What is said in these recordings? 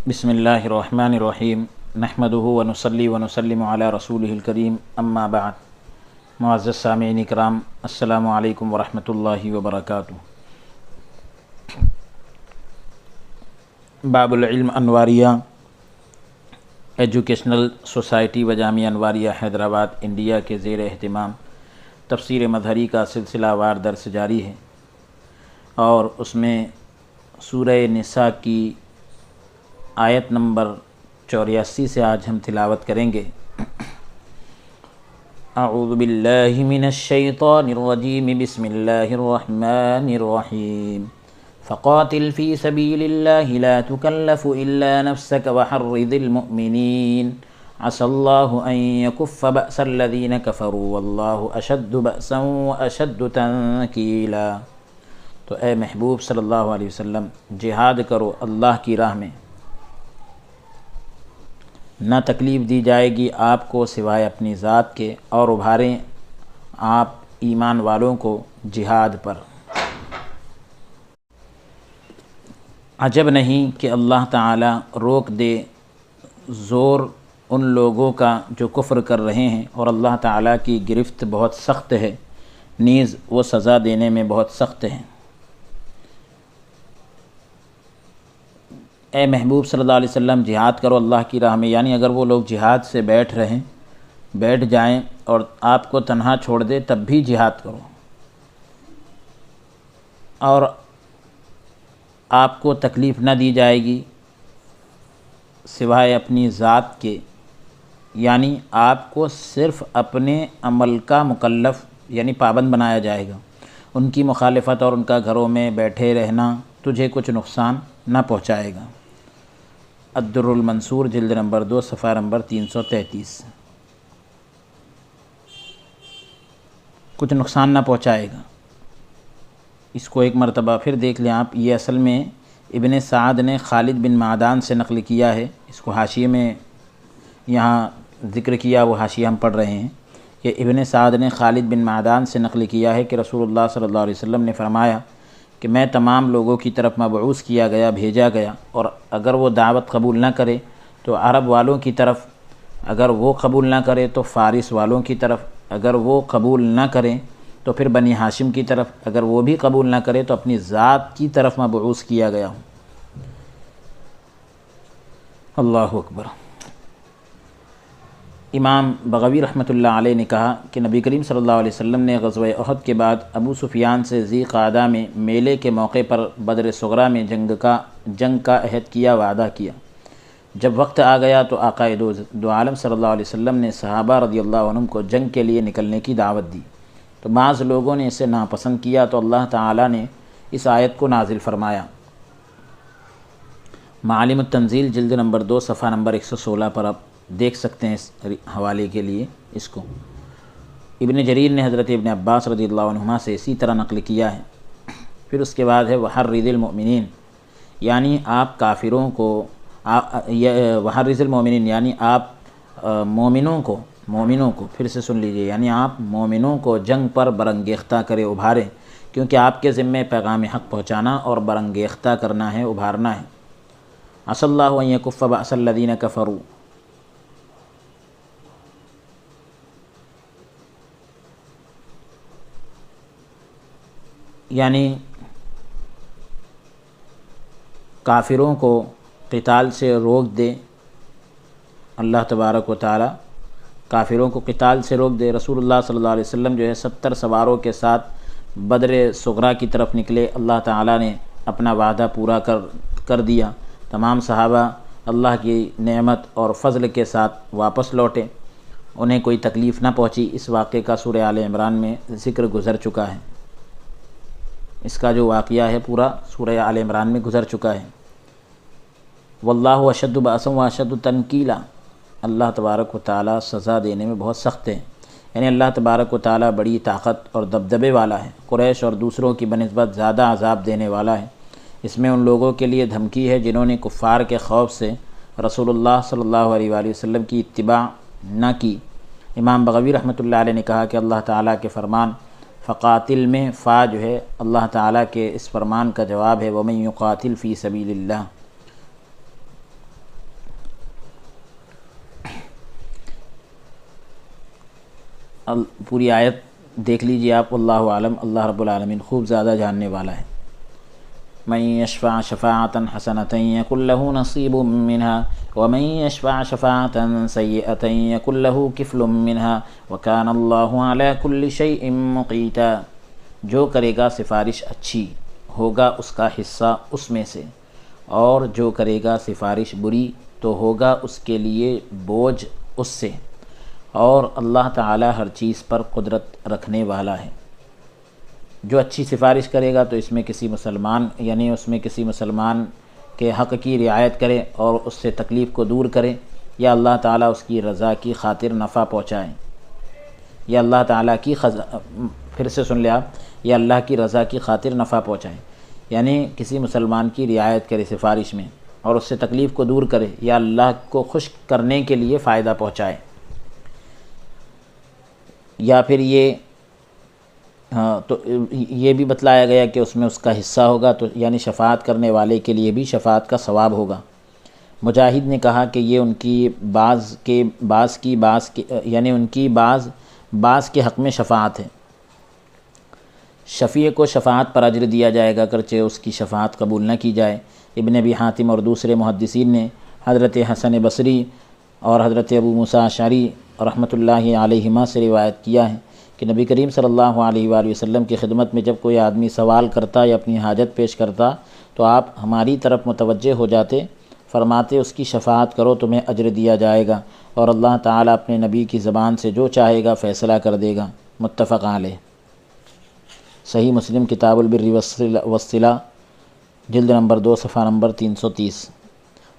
بسم اللہ الرحمن الرحیم نحمدہ ونصلی ونسلم علی رسولہ الکریم اما بعد۔ معزز سامعین کرام، السلام علیکم ورحمۃ اللہ وبرکاتہ۔ باب العلم انواریہ ایجوکیشنل سوسائٹی و جامعہ انواریہ حیدرآباد انڈیا کے زیر اہتمام تفسیر مظہری کا سلسلہ وار درس جاری ہے، اور اس میں سورہ نساء کی آیت نمبر 84 سے آج ہم تلاوت کریں گے۔ اعوذ باللہ من الشیطان الرجیم، بسم اللہ الرحمن الرحیم۔ فقاتل فی سبیل اللہ لا تکلف الا نفسک وحرض المؤمنین عسى اللہ ان یکف بأس الذین کفروا واللہ اشد بأسا واشد تنکیلا۔ تو اے محبوب صلی اللہ علیہ وسلم، جہاد کرو اللہ کی راہ میں، نہ تکلیف دی جائے گی آپ کو سوائے اپنی ذات کے، اور ابھاریں آپ ایمان والوں کو جہاد پر۔ عجب نہیں کہ اللہ تعالی روک دے زور ان لوگوں کا جو کفر کر رہے ہیں، اور اللہ تعالیٰ کی گرفت بہت سخت ہے، نیز وہ سزا دینے میں بہت سخت ہے۔ اے محبوب صلی اللہ علیہ وسلم، جہاد کرو اللہ کی راہ میں، یعنی اگر وہ لوگ جہاد سے بیٹھ جائیں اور آپ کو تنہا چھوڑ دے تب بھی جہاد کرو، اور آپ کو تکلیف نہ دی جائے گی سوائے اپنی ذات کے، یعنی آپ کو صرف اپنے عمل کا مکلف یعنی پابند بنایا جائے گا۔ ان کی مخالفت اور ان کا گھروں میں بیٹھے رہنا تجھے کچھ نقصان نہ پہنچائے گا۔ الدر المنصور جلد نمبر 2 صفحہ نمبر 333۔ کچھ نقصان نہ پہنچائے گا، اس کو ایک مرتبہ پھر دیکھ لیں آپ۔ یہ اصل میں ابن سعد نے خالد بن معدان سے نقل کیا ہے، اس کو حاشیے میں یہاں ذکر کیا، وہ حاشیہ ہم پڑھ رہے ہیں کہ ابن سعد نے خالد بن معدان سے نقل کیا ہے کہ رسول اللہ صلی اللہ علیہ وسلم نے فرمایا کہ میں تمام لوگوں کی طرف مبعوث کیا گیا، بھیجا گیا، اور اگر وہ دعوت قبول نہ کرے تو عرب والوں کی طرف، اگر وہ قبول نہ کرے تو فارس والوں کی طرف، اگر وہ قبول نہ کریں تو پھر بنی ہاشم کی طرف، اگر وہ بھی قبول نہ کرے تو اپنی ذات کی طرف مبعوث کیا گیا ہوں۔ اللہ اکبر۔ امام بغوی رحمۃ اللہ علیہ نے کہا کہ نبی کریم صلی اللہ علیہ وسلم نے غزوہ احد کے بعد ابو سفیان سے ذی قعدہ میں میلے کے موقع پر بدر صغریٰ میں جنگ کا عہد کیا، وعدہ کیا۔ جب وقت آ گیا تو آقا دو عالم صلی اللہ علیہ وسلم نے صحابہ رضی اللہ عنہم کو جنگ کے لیے نکلنے کی دعوت دی، تو بعض لوگوں نے اسے ناپسند کیا، تو اللہ تعالیٰ نے اس آیت کو نازل فرمایا۔ معالم التنزیل جلد نمبر 2 صفحہ نمبر 116 پر آپ دیکھ سکتے ہیں اس حوالے کے لیے اس کو۔ ابن جریر نے حضرت ابن عباس رضی اللہ عنہما سے اسی طرح نقل کیا ہے۔ پھر اس کے بعد ہے وحرض المؤمنین، یعنی آپ کافروں کو، وحرض المؤمنین یعنی آپ مومنوں کو پھر سے سن لیجئے، یعنی آپ مومنوں کو جنگ پر برانگیختہ کرے، ابھاریں، کیونکہ آپ کے ذمے پیغام حق پہنچانا اور برانگیختہ کرنا ہے، ابھارنا ہے۔ عسى اللہ ان یکف بأس الذین کفروا، یعنی کافروں کو قتال سے روک دے، اللہ تبارک و تعالی کافروں کو قتال سے روک دے۔ رسول اللہ صلی اللہ علیہ وسلم جو ہے 70 سواروں کے ساتھ بدر صغریٰ کی طرف نکلے، اللہ تعالی نے اپنا وعدہ پورا کر دیا، تمام صحابہ اللہ کی نعمت اور فضل کے ساتھ واپس لوٹے، انہیں کوئی تکلیف نہ پہنچی۔ اس واقعے کا سورہ آل عمران میں ذکر گزر چکا ہے، اس کا جو واقعہ ہے پورا سورہ آل عمران میں گزر چکا ہے۔ واللہ اشد بأسا واشد تنکیلا، اللہ تبارک و تعالیٰ سزا دینے میں بہت سخت ہے، یعنی اللہ تبارک و تعالیٰ بڑی طاقت اور دبدبے والا ہے، قریش اور دوسروں کی بنسبت زیادہ عذاب دینے والا ہے۔ اس میں ان لوگوں کے لیے دھمکی ہے جنہوں نے کفار کے خوف سے رسول اللہ صلی اللہ علیہ وآلہ وسلم کی اتباع نہ کی۔ امام بغوی رحمۃ اللہ علیہ نے کہا کہ اللہ تعالیٰ کے فرمان فقاتل میں فا جو ہے اللہ تعالیٰ کے اس فرمان کا جواب ہے وَمَن يُقَاتِلْ فِي سَبِيلِ اللَّهِ، پوری آیت دیکھ لیجیے آپ، واللہ عالم، اللہ رب العالمین خوب زیادہ جاننے والا ہے۔ من یشفع شفاعۃ حسنۃ یکن لہ نصیب منها ومن یشفع شفاعۃ سیئۃ یکن لہ کفل منها وکان اللہ علی کل شیء مقیتا۔ جو کرے گا سفارش اچھی ہوگا اس کا حصہ اس میں سے، اور جو کرے گا سفارش بری تو ہوگا اس کے لیے بوجھ اس سے، اور اللہ تعالی ہر چیز پر قدرت رکھنے والا ہے۔ جو اچھی سفارش کرے گا تو اس میں کسی مسلمان، یعنی اس میں کسی مسلمان کے حق کی رعایت کرے اور اس سے تکلیف کو دور کرے، یا اللہ تعالیٰ اس کی رضا کی خاطر نفع پہنچائے، یا اللہ تعالیٰ کی پھر سے سن لیں آپ، یا اللہ کی رضا کی خاطر نفع پہنچائے، یعنی کسی مسلمان کی رعایت کرے سفارش میں اور اس سے تکلیف کو دور کرے، یا اللہ کو خوش کرنے کے لیے فائدہ پہنچائے، یا پھر یہ تو یہ بھی بتلایا گیا کہ اس میں اس کا حصہ ہوگا، تو یعنی شفاعت کرنے والے کے لیے بھی شفاعت کا ثواب ہوگا۔ مجاہد نے کہا کہ یہ ان کی بعض یعنی ان کی بعض کے حق میں شفاعت ہے۔ شفیع کو شفاعت پر اجر دیا جائے گا اگرچہ اس کی شفاعت قبول نہ کی جائے۔ ابن ابی حاتم اور دوسرے محدثین نے حضرت حسن بصری اور حضرت ابو موسیٰ اشعری رحمۃ اللہ علیہما سے روایت کیا ہے کہ نبی کریم صلی اللہ علیہ وآلہ وسلم کی خدمت میں جب کوئی آدمی سوال کرتا یا اپنی حاجت پیش کرتا تو آپ ہماری طرف متوجہ ہو جاتے، فرماتے اس کی شفاعت کرو تمہیں اجر دیا جائے گا، اور اللہ تعالیٰ اپنے نبی کی زبان سے جو چاہے گا فیصلہ کر دے گا۔ متفق علیہ۔ صحیح مسلم کتاب البر والصلہ جلد نمبر 2 صفحہ نمبر 330۔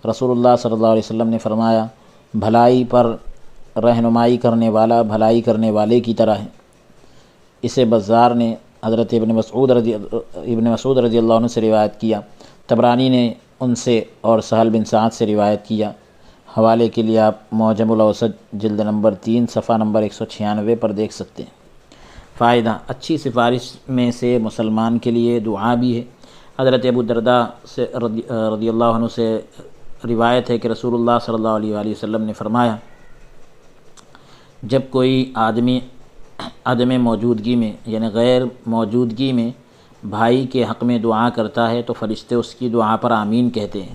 رسول اللہ صلی اللہ علیہ وسلم نے فرمایا، بھلائی پر رہنمائی کرنے والا بھلائی کرنے والے کی طرح ہے۔ اسے بزار نے حضرت ابن مسعود رضی اللہ عنہ سے روایت کیا، طبرانی نے ان سے اور سہل بن سعد سے روایت کیا۔ حوالے کے لیے آپ معجم الاوسط جلد نمبر 3 صفحہ نمبر 196 پر دیکھ سکتے ہیں۔ فائدہ، اچھی سفارش میں سے مسلمان کے لیے دعا بھی ہے۔ حضرت ابو درداء سے رضی اللہ عنہ سے روایت ہے کہ رسول اللہ صلی اللہ علیہ وآلہ وسلم نے فرمایا، جب کوئی آدمی عدم موجودگی میں یعنی غیر موجودگی میں بھائی کے حق میں دعا کرتا ہے تو فرشتے اس کی دعا پر آمین کہتے ہیں۔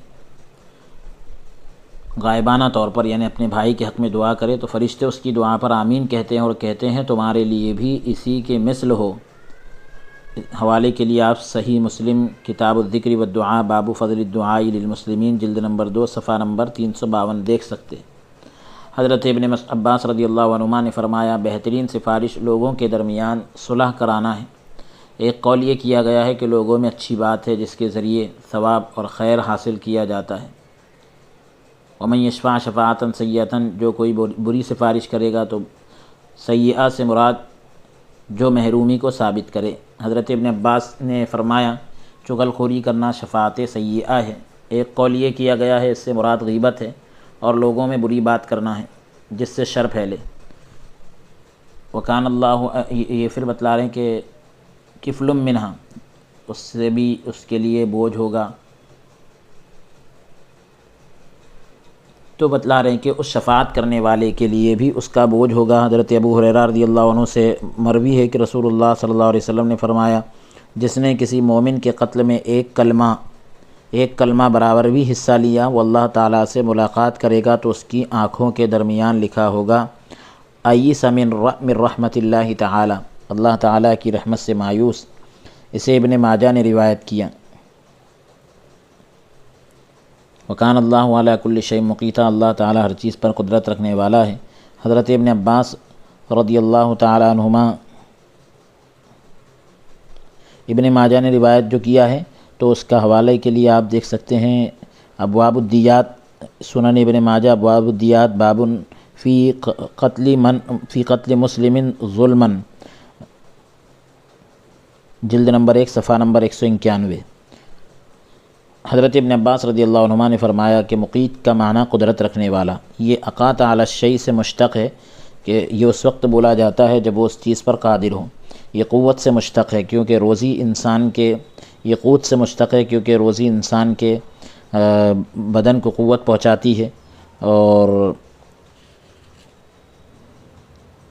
غائبانہ طور پر یعنی اپنے بھائی کے حق میں دعا کرے تو فرشتے اس کی دعا پر آمین کہتے ہیں اور کہتے ہیں تمہارے لیے بھی اسی کے مثل ہو۔ حوالے کے لیے آپ صحیح مسلم کتاب الذکر والدعاء باب فضل الدعاء للمسلمین جلد نمبر 2 صفحہ نمبر 352 دیکھ سکتے ہیں۔ حضرت ابن عباس رضی اللہ عنہما نے فرمایا، بہترین سفارش لوگوں کے درمیان صلح کرانا ہے۔ ایک قول یہ کیا گیا ہے کہ لوگوں میں اچھی بات ہے جس کے ذریعے ثواب اور خیر حاصل کیا جاتا ہے۔ ومن یشفع شفاعۃ سیئۃ، جو کوئی بری سفارش کرے گا تو سیئہ سے مراد جو محرومی کو ثابت کرے۔ حضرت ابن عباس نے فرمایا، چغل خوری کرنا شفاعت سیئہ ہے۔ ایک قول یہ کیا گیا ہے اس سے مراد غیبت ہے اور لوگوں میں بری بات کرنا ہے جس سے شر پھیلے۔ وکان اللہ، یہ پھر بتلا رہے ہیں کہ کفل منہا، اس سے بھی اس کے لیے بوجھ ہوگا، تو بتلا رہے ہیں کہ اس شفاعت کرنے والے کے لیے بھی اس کا بوجھ ہوگا۔ حضرت ابو ہریرہ رضی اللہ عنہ سے مروی ہے کہ رسول اللہ صلی اللہ علیہ وسلم نے فرمایا، جس نے کسی مومن کے قتل میں ایک کلمہ برابر بھی حصہ لیا، وہ اللہ تعالیٰ سے ملاقات کرے گا تو اس کی آنکھوں کے درمیان لکھا ہوگا ایس من رحمت اللہ تعالیٰ، اللہ تعالیٰ کی رحمت سے مایوس۔ اسے ابن ماجہ نے روایت کیا۔ وکان اللہ علی کل شیء مقیتا، اللہ تعالیٰ ہر چیز پر قدرت رکھنے والا ہے۔ حضرت ابن عباس رضی اللہ تعالیٰ عنہما، ابن ماجہ نے روایت جو کیا ہے تو اس کا حوالے کے لیے آپ دیکھ سکتے ہیں ابواب الدیات، سنن ابن ماجہ ابواب الدیات باب فی قتل مسلم ظلما جلد نمبر 1 صفحہ نمبر 191۔ حضرت ابن عباس رضی اللہ عنہما نے فرمایا کہ مقیت کا معنی قدرت رکھنے والا، یہ اقاط علی الشیء سے مشتق ہے کہ یہ اس وقت بولا جاتا ہے جب وہ اس چیز پر قادر ہو۔ یہ قوت سے مشتق ہے کیونکہ روزی انسان کے قوت سے مشتق ہے کیونکہ روزی انسان کے بدن کو قوت پہنچاتی ہے، اور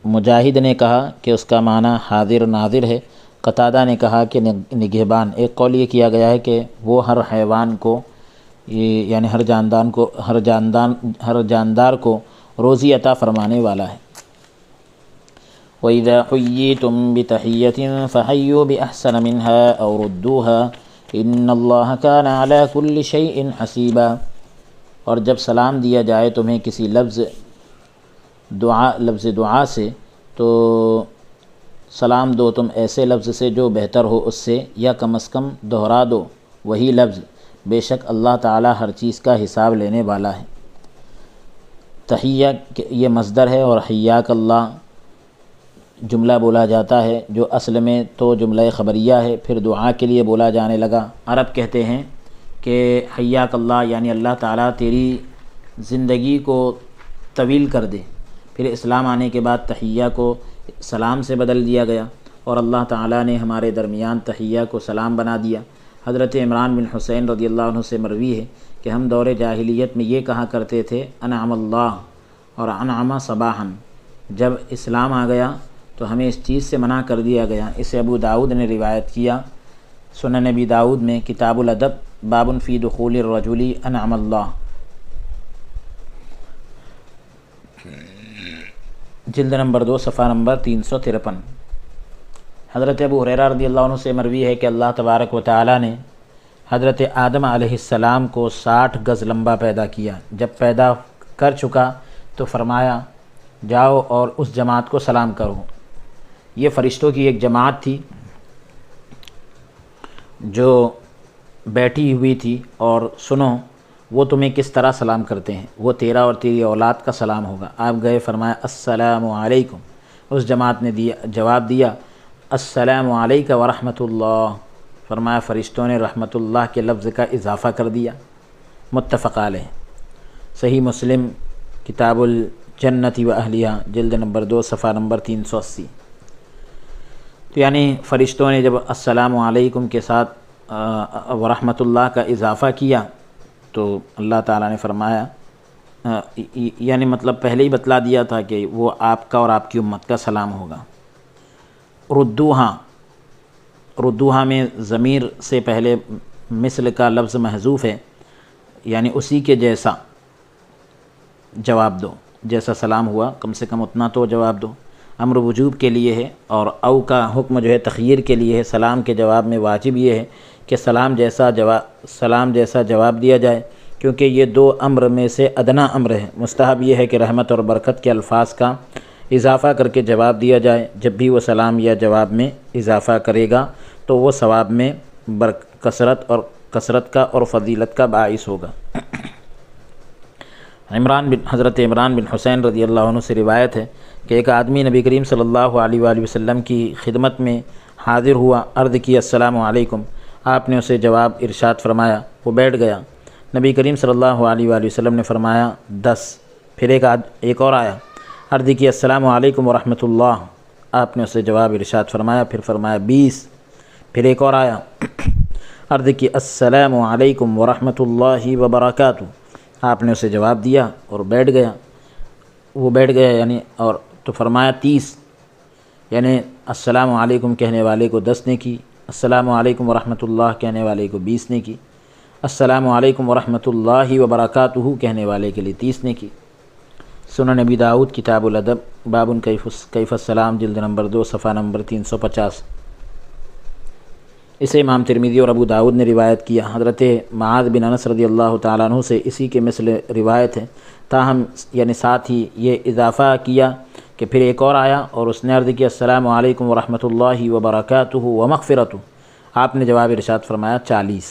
مجاہد نے کہا کہ اس کا معنی حاضر ناظر ہے، قتادہ نے کہا کہ نگہبان۔ ایک قول یہ کیا گیا ہے کہ وہ ہر حیوان کو یعنی ہر جاندار کو روزی عطا فرمانے والا ہے۔ وَإِذَا حُيِّيتُم بِتَحِيَّةٍ فَحَيُّوا بِأَحْسَنَ مِنْهَا أَوْ رُدُّوهَا إِنَّ اللَّهَ كَانَ عَلَى كُلِّ شَيْءٍ حَسِيبًا۔ اور جب سلام دیا جائے تمہیں کسی لفظ دعا سے تو سلام دو تم ایسے لفظ سے جو بہتر ہو اس سے، یا کم از کم دہرا دو وہی لفظ، بے شک اللہ تعالی ہر چیز کا حساب لینے والا ہے۔ تحیہ یہ مصدر ہے اور حیاک اللہ جملہ بولا جاتا ہے جو اصل میں تو جملہ خبریہ ہے، پھر دعا کے لیے بولا جانے لگا۔ عرب کہتے ہیں کہ حیاک اللہ یعنی اللہ تعالیٰ تیری زندگی کو طویل کر دے۔ پھر اسلام آنے کے بعد تحیہ کو سلام سے بدل دیا گیا اور اللہ تعالیٰ نے ہمارے درمیان تحیہ کو سلام بنا دیا۔ حضرت عمران بن حسین رضی اللہ عنہ سے مروی ہے کہ ہم دور جاہلیت میں یہ کہا کرتے تھے انعم اللہ اور انعم صباحا۔ جب اسلام آ گیا تو ہمیں اس چیز سے منع کر دیا گیا۔ اسے ابو داؤد نے روایت کیا سنن نبی داؤد میں کتاب الادب باب فی دخول الرجل انعم اللہ، جلد نمبر 2 صفحہ نمبر 353۔ حضرت ابو ہریرہ رضی اللہ عنہ سے مروی ہے کہ اللہ تبارک و تعالی نے حضرت آدم علیہ السلام کو 60 گز لمبا پیدا کیا۔ جب پیدا کر چکا تو فرمایا جاؤ اور اس جماعت کو سلام کرو۔ یہ فرشتوں کی ایک جماعت تھی جو بیٹھی ہوئی تھی، اور سنو وہ تمہیں کس طرح سلام کرتے ہیں، وہ تیرا اور تیری اولاد کا سلام ہوگا۔ آپ گئے، فرمایا السلام علیکم۔ اس جماعت نے جواب دیا السلام علیکم ورحمۃ اللہ۔ فرمایا فرشتوں نے رحمۃ اللہ کے لفظ کا اضافہ کر دیا۔ متفق علیہ۔ صحیح مسلم کتاب الجنت و اہلیہ جلد نمبر 2 صفحہ نمبر 380۔ تو یعنی فرشتوں نے جب السلام علیکم کے ساتھ ورحمۃ اللہ کا اضافہ کیا تو اللہ تعالیٰ نے فرمایا یعنی مطلب پہلے ہی بتلا دیا تھا کہ وہ آپ کا اور آپ کی امت کا سلام ہوگا۔ ردوہا میں ضمیر سے پہلے مثل کا لفظ محذوف ہے، یعنی اسی کے جیسا جواب دو، جیسا سلام ہوا کم سے کم اتنا تو جواب دو۔ امر وجوب کے لیے ہے، اور او کا حکم جو ہے تخیر کے لیے ہے۔ سلام کے جواب میں واجب یہ ہے کہ سلام جیسا جواب دیا جائے، کیونکہ یہ 2 امر میں سے ادنا امر ہے۔ مستحب یہ ہے کہ رحمت اور برکت کے الفاظ کا اضافہ کر کے جواب دیا جائے۔ جب بھی وہ سلام یا جواب میں اضافہ کرے گا تو وہ ثواب میں کثرت کا اور فضیلت کا باعث ہوگا۔ حضرت عمران بن حسین رضی اللہ عنہ سے روایت ہے کہ ایک آدمی نبی کریم صلی اللہ علیہ وآلہ وسلم کی خدمت میں حاضر ہوا، عرض کی السلام علیکم۔ آپ نے اسے جواب ارشاد فرمایا، وہ بیٹھ گیا۔ نبی کریم صلی اللہ علیہ وآلہ وسلم نے فرمایا 10۔ پھر ایک اور آیا، عرض کی السلام علیکم ورحمۃ اللہ۔ آپ نے اسے جواب ارشاد فرمایا، پھر فرمایا 20۔ پھر ایک اور آیا، عرض کی السلام علیکم ورحمۃ اللہ وبرکاتہ۔ آپ نے اسے جواب دیا اور بیٹھ گیا۔ وہ بیٹھ گیا یعنی اور تو فرمایا 30، یعنی السلام علیکم کہنے والے کو 10 نے کی، السلام علیکم ورحمۃ اللہ کہنے والے کو 20 نے کی، السلام علیکم ورحمۃ اللہ وبرکاتہ کہنے والے کے لیے 30 نے کی۔ سنن نبی داؤد کتاب الادب باب کیف السلام جلد نمبر 2 صفحہ نمبر 350۔ اسے امام ترمذی اور ابو داؤد نے روایت کیا۔ حضرت معاذ بن انس رضی اللہ تعالیٰ عنہ سے اسی کے مثل روایت ہے، تاہم یعنی ساتھ ہی یہ اضافہ کیا کہ پھر ایک اور آیا اور اس نے عرض کیا السلام علیکم ورحمۃ اللہ وبرکاتہ ومغفرۃ۔ آپ نے جواب ارشاد فرمایا 40،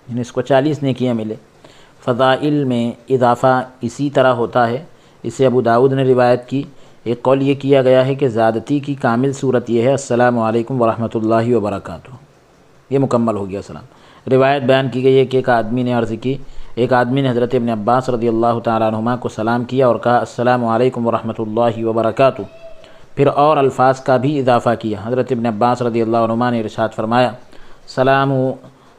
یعنی اس کو 40 نے کیا ملے۔ فضائل میں اضافہ اسی طرح ہوتا ہے، اسے ابو داؤد نے روایت کی۔ ایک قول یہ کیا گیا ہے کہ زیادتی کی کامل صورت یہ ہے السلام علیکم ورحمۃ اللہ وبرکاتہ، یہ مکمل ہو گیا سلام۔ روایت بیان کی گئی ہے کہ ایک آدمی نے حضرت ابن عباس رضی اللہ تعالیٰ عنہما کو سلام کیا اور کہا السلام علیکم ورحمۃ اللہ وبرکاتہ، پھر اور الفاظ کا بھی اضافہ کیا۔ حضرت ابن عباس رضی اللہ عنہما نے ارشاد فرمایا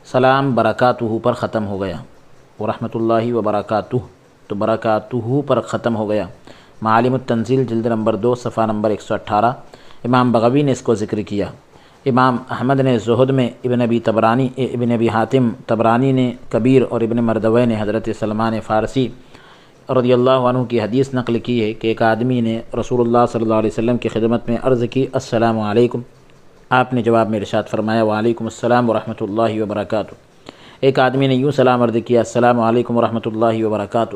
سلام برکاتہ پر ختم ہو گیا، ورحمۃ اللہ وبرکاتہ تو برکاتہ پر ختم ہو گیا۔ معالم التنزیل جلد نمبر 2 صفحہ نمبر 118۔ امام بغوی نے اس کو ذکر کیا۔ امام احمد نے زہد میں، ابن ابی حاتم طبرانی نے کبیر اور ابن مردوے نے حضرت سلمان فارسی رضی اللہ عنہ کی حدیث نقل کی ہے کہ ایک آدمی نے رسول اللہ صلی اللہ علیہ وسلم کی خدمت میں عرض کی، السلام علیکم۔ آپ نے جواب میں ارشاد فرمایا، وعلیکم السلام ورحمۃ اللہ وبرکاتہ۔ ایک آدمی نے یوں سلام عرض کیا، السلام علیکم ورحمۃ اللہ وبرکاتہ۔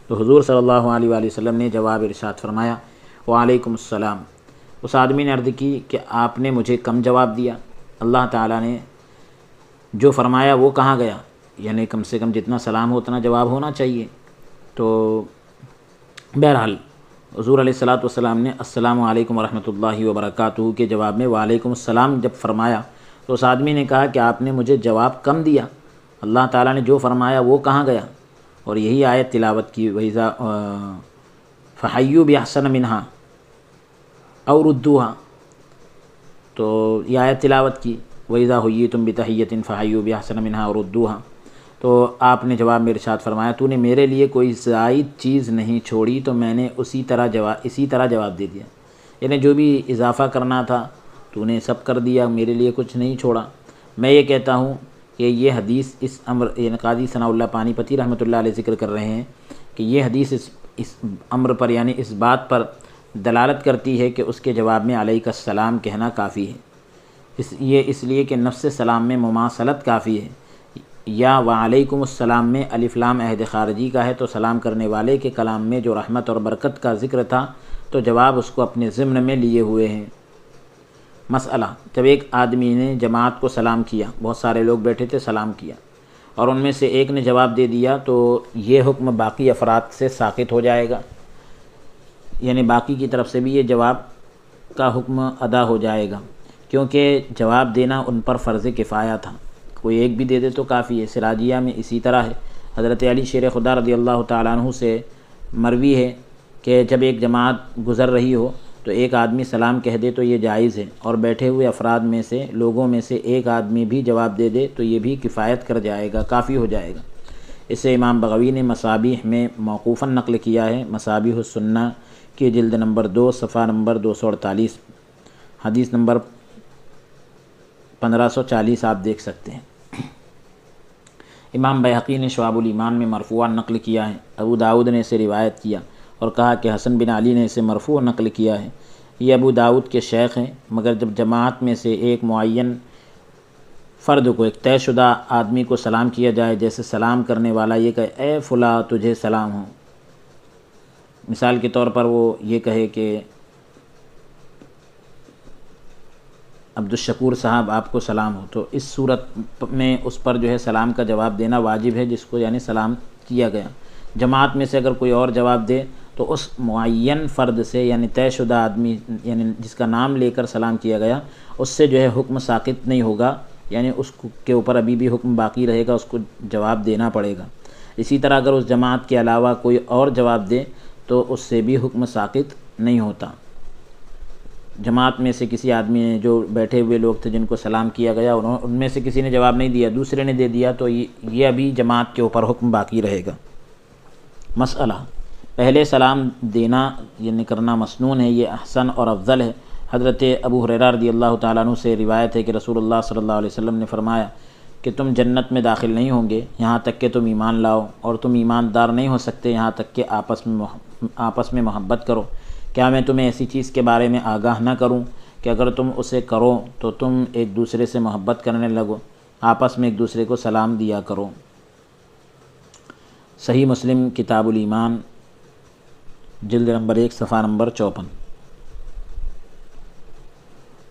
تو حضور صلی اللہ علیہ وآلہ وسلم نے جواب ارشاد فرمایا، وعلیکم السلام۔ اس آدمی نے عرض کی کہ آپ نے مجھے کم جواب دیا، اللہ تعالیٰ نے جو فرمایا وہ کہاں گیا؟ یعنی کم سے کم جتنا سلام ہو اتنا جواب ہونا چاہیے۔ تو بہرحال حضور علیہ الصلوۃ والسلام نے السلام علیکم ورحمۃ اللہ وبرکاتہ کے جواب میں وعلیکم السلام جب فرمایا تو اس آدمی نے کہا کہ آپ نے مجھے جواب کم دیا، اللہ تعالیٰ نے جو فرمایا وہ کہاں گیا؟ اور یہی آیت تلاوت کی، وَإِذَا فَحَيُّوا بِأَحْسَنَ مِنْهَا أَوْ رُدُّوهَا، تو یہ آیت تلاوت کی، وَإِذَا حُيِّيتُم بِتَحِيَّةٍ فَحَيُّوا بِأَحْسَنَ مِنْهَا أَوْ رُدُّوهَا۔ تو آپ نے جواب میں ارشاد فرمایا، تو نے میرے لیے کوئی زائد چیز نہیں چھوڑی تو میں نے اسی طرح جواب دے دیا، یعنی جو بھی اضافہ کرنا تھا تو نے سب کر دیا، میرے لیے کچھ نہیں چھوڑا۔ میں یہ کہتا ہوں کہ یہ حدیث اس امر، یعنی قاضی ثناء اللہ پانی پتی رحمۃ اللہ علیہ ذکر کر رہے ہیں کہ یہ حدیث اس امر پر، یعنی اس بات پر دلالت کرتی ہے کہ اس کے جواب میں علیک السلام کہنا کافی ہے، اس لیے کہ نفس سلام میں مماثلت کافی ہے، یا وعلیکم السلام میں الف لام عہد خارجی کا ہے تو سلام کرنے والے کے کلام میں جو رحمت اور برکت کا ذکر تھا تو جواب اس کو اپنے ضمن میں لیے ہوئے ہیں۔ مسئلہ، جب ایک آدمی نے جماعت کو سلام کیا، بہت سارے لوگ بیٹھے تھے، سلام کیا اور ان میں سے ایک نے جواب دے دیا تو یہ حکم باقی افراد سے ساقط ہو جائے گا، یعنی باقی کی طرف سے بھی یہ جواب کا حکم ادا ہو جائے گا، کیونکہ جواب دینا ان پر فرض کفایہ تھا، کوئی ایک بھی دے دے تو کافی ہے۔ سراجیہ میں اسی طرح ہے، حضرت علی شیر خدا رضی اللہ تعالیٰ عنہ سے مروی ہے کہ جب ایک جماعت گزر رہی ہو تو ایک آدمی سلام کہہ دے تو یہ جائز ہے، اور بیٹھے ہوئے افراد میں سے، لوگوں میں سے ایک آدمی بھی جواب دے دے تو یہ بھی کفایت کر جائے گا، کافی ہو جائے گا۔ اسے امام بغوی نے مصابیح میں موقوفاً نقل کیا ہے، مصابیح السنہ کی جلد نمبر 2 صفحہ نمبر 248، حدیث نمبر 1540 آپ دیکھ سکتے ہیں۔ امام بیہقی نے شعب الایمان میں مرفوعاً نقل کیا ہے، ابو داؤد نے اسے روایت کیا اور کہا کہ حسن بن علی نے اسے مرفوع نقل کیا ہے۔ یہ ابو داؤد کے شیخ ہیں، مگر جب جماعت میں سے ایک معین فرد کو، ایک طے شدہ آدمی کو سلام کیا جائے، جیسے سلام کرنے والا یہ کہے اے فلاں تجھے سلام ہو، مثال کے طور پر وہ یہ کہے کہ عبدالشکور صاحب آپ کو سلام ہو، تو اس صورت میں اس پر جو ہے سلام کا جواب دینا واجب ہے، جس کو یعنی سلام کیا گیا۔ جماعت میں سے اگر کوئی اور جواب دے تو اس معین فرد سے، یعنی طے شدہ آدمی، یعنی جس کا نام لے کر سلام کیا گیا، اس سے جو ہے حکم ساقط نہیں ہوگا، یعنی اس کے اوپر ابھی بھی حکم باقی رہے گا، اس کو جواب دینا پڑے گا۔ اسی طرح اگر اس جماعت کے علاوہ کوئی اور جواب دے تو اس سے بھی حکم ساقط نہیں ہوتا۔ جماعت میں سے کسی آدمی نے، جو بیٹھے ہوئے لوگ تھے جن کو سلام کیا گیا، ان میں سے کسی نے جواب نہیں دیا، دوسرے نے دے دیا تو یہ ابھی جماعت کے اوپر حکم باقی رہے گا۔ مسئلہ، پہلے سلام دینا یعنی کرنا مسنون ہے، یہ احسن اور افضل ہے۔ حضرت ابو ہریرہ رضی اللہ تعالیٰ عنہ سے روایت ہے کہ رسول اللہ صلی اللہ علیہ وسلم نے فرمایا کہ تم جنت میں داخل نہیں ہوں گے یہاں تک کہ تم ایمان لاؤ، اور تم ایماندار نہیں ہو سکتے یہاں تک کہ آپس میں محبت کرو۔ کیا میں تمہیں ایسی چیز کے بارے میں آگاہ نہ کروں کہ اگر تم اسے کرو تو تم ایک دوسرے سے محبت کرنے لگو، آپس میں ایک دوسرے کو سلام دیا کرو۔ صحیح مسلم کتاب الایمان جلد نمبر 1 صفحہ نمبر 54،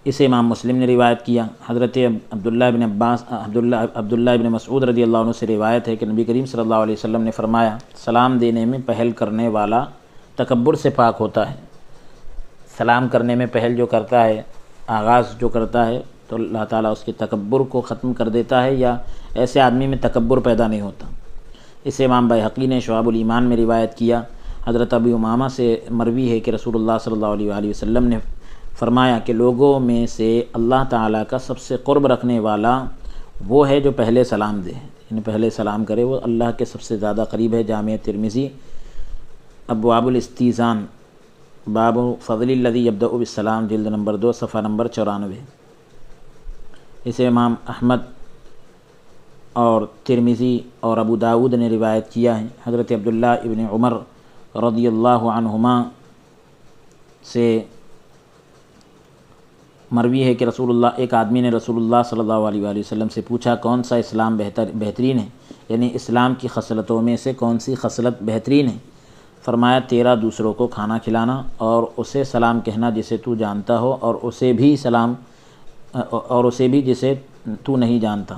اسے امام مسلم نے روایت کیا۔ حضرت عبداللہ بن مسعود رضی اللہ عنہ سے روایت ہے کہ نبی کریم صلی اللہ علیہ وسلم نے فرمایا، سلام دینے میں پہل کرنے والا تکبر سے پاک ہوتا ہے۔ سلام کرنے میں پہل جو کرتا ہے، آغاز جو کرتا ہے، تو اللہ تعالیٰ اس کے تکبر کو ختم کر دیتا ہے، یا ایسے آدمی میں تکبر پیدا نہیں ہوتا۔ اسے امام بیہقی نے شعب الایمان میں روایت کیا۔ حضرت ابی امامہ سے مروی ہے کہ رسول اللہ صلی اللہ علیہ وآلہ وسلم نے فرمایا کہ لوگوں میں سے اللہ تعالیٰ کا سب سے قرب رکھنے والا وہ ہے جو پہلے سلام دے، یعنی پہلے سلام کرے، وہ اللہ کے سب سے زیادہ قریب ہے۔ جامع ترمذی ابواب الاستیزان باب فضل الذی یبدأ بالسلام جلد نمبر 2 صفحہ نمبر 94۔ اسے امام احمد اور ترمذی اور ابو داود نے روایت کیا ہے۔ حضرت عبداللہ ابن عمر رضی اللہ عنہما سے مروی ہے کہ ایک آدمی نے رسول اللہ صلی اللہ علیہ وآلہ وسلم سے پوچھا کون سا اسلام بہترین ہے، یعنی اسلام کی خصلتوں میں سے کون سی خصلت بہترین ہے؟ فرمایا 13 دوسروں کو کھانا کھلانا اور اسے سلام کہنا جسے تو جانتا ہو اور اسے بھی جسے تو نہیں جانتا،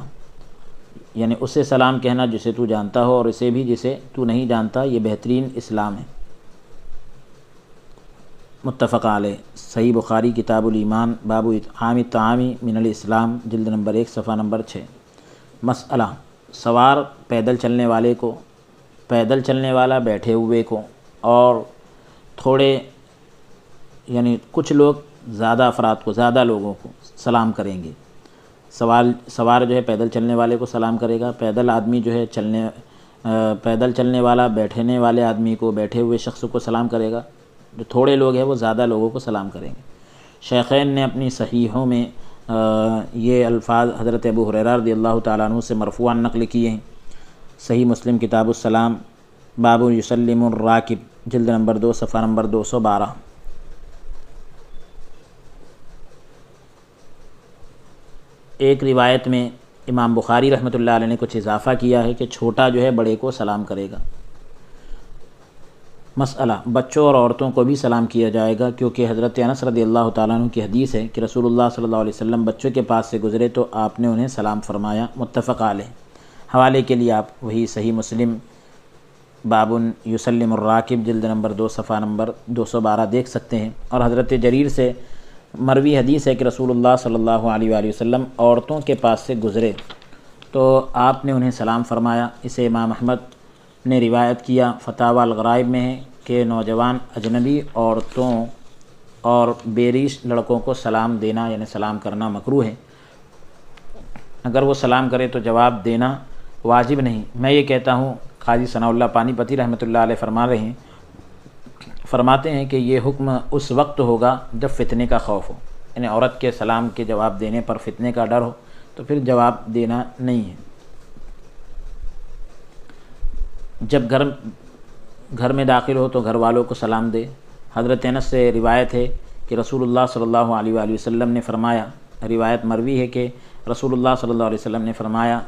یعنی اسے سلام کہنا جسے تو جانتا ہو اور اسے بھی جسے تو نہیں جانتا، یہ بہترین اسلام ہے۔ متفق علیہ۔ صحیح بخاری کتاب الایمان باب اطعام الطعام من الاسلام جلد نمبر 1 صفحہ نمبر 6۔ مسئلہ سوار پیدل چلنے والا بیٹھے ہوئے کو اور کچھ لوگ زیادہ لوگوں کو سلام کریں گے۔ سوار جو ہے پیدل چلنے والے کو سلام کرے گا، پیدل آدمی جو ہے پیدل چلنے والا بیٹھنے والے آدمی کو، بیٹھے ہوئے شخص کو سلام کرے گا، جو تھوڑے لوگ ہیں وہ زیادہ لوگوں کو سلام کریں گے۔ شیخین نے اپنی صحیحوں میں یہ الفاظ حضرت ابو ہریرہ رضی اللہ تعالیٰ عنہ سے مرفوعاً نقل کیے ہیں۔ صحیح مسلم کتاب السلام باب یسلم الراکب جلد نمبر 2 صفحہ نمبر 212۔ ایک روایت میں امام بخاری رحمۃ اللہ علیہ نے کچھ اضافہ کیا ہے کہ چھوٹا جو ہے بڑے کو سلام کرے گا۔ مسئلہ بچوں اور عورتوں کو بھی سلام کیا جائے گا، کیونکہ حضرت انس رضی اللہ تعالیٰ عنہ کی حدیث ہے کہ رسول اللہ صلی اللہ علیہ وسلم بچوں کے پاس سے گزرے تو آپ نے انہیں سلام فرمایا۔ متفق علیہ۔ حوالے کے لیے آپ وہی صحیح مسلم باب یسلم الراکب جلد نمبر 2 صفحہ نمبر 212 دیکھ سکتے ہیں۔ اور حضرت جریر سے مروی حدیث ہے کہ رسول اللہ صلی اللہ علیہ وآلہ وسلم عورتوں کے پاس سے گزرے تو آپ نے انہیں سلام فرمایا۔ اسے امام احمد نے روایت کیا، فتاوی الغرائب میں ہے کہ نوجوان اجنبی عورتوں اور بیریش لڑکوں کو سلام دینا یعنی سلام کرنا مکروہ ہے۔ اگر وہ سلام کرے تو جواب دینا واجب نہیں۔ میں یہ کہتا ہوں، قاضی ثناء اللہ پانی پتی رحمۃ اللہ علیہ فرماتے ہیں کہ یہ حکم اس وقت ہوگا جب فتنے کا خوف ہو، یعنی عورت کے سلام کے جواب دینے پر فتنے کا ڈر ہو تو پھر جواب دینا نہیں ہے۔ جب گھر میں داخل ہو تو گھر والوں کو سلام دے۔ حضرت انس سے روایت ہے کہ رسول اللہ صلی اللہ علیہ وآلہ وسلم نے فرمایا، روایت مروی ہے کہ رسول اللہ صلی اللہ علیہ وسلم نے فرمایا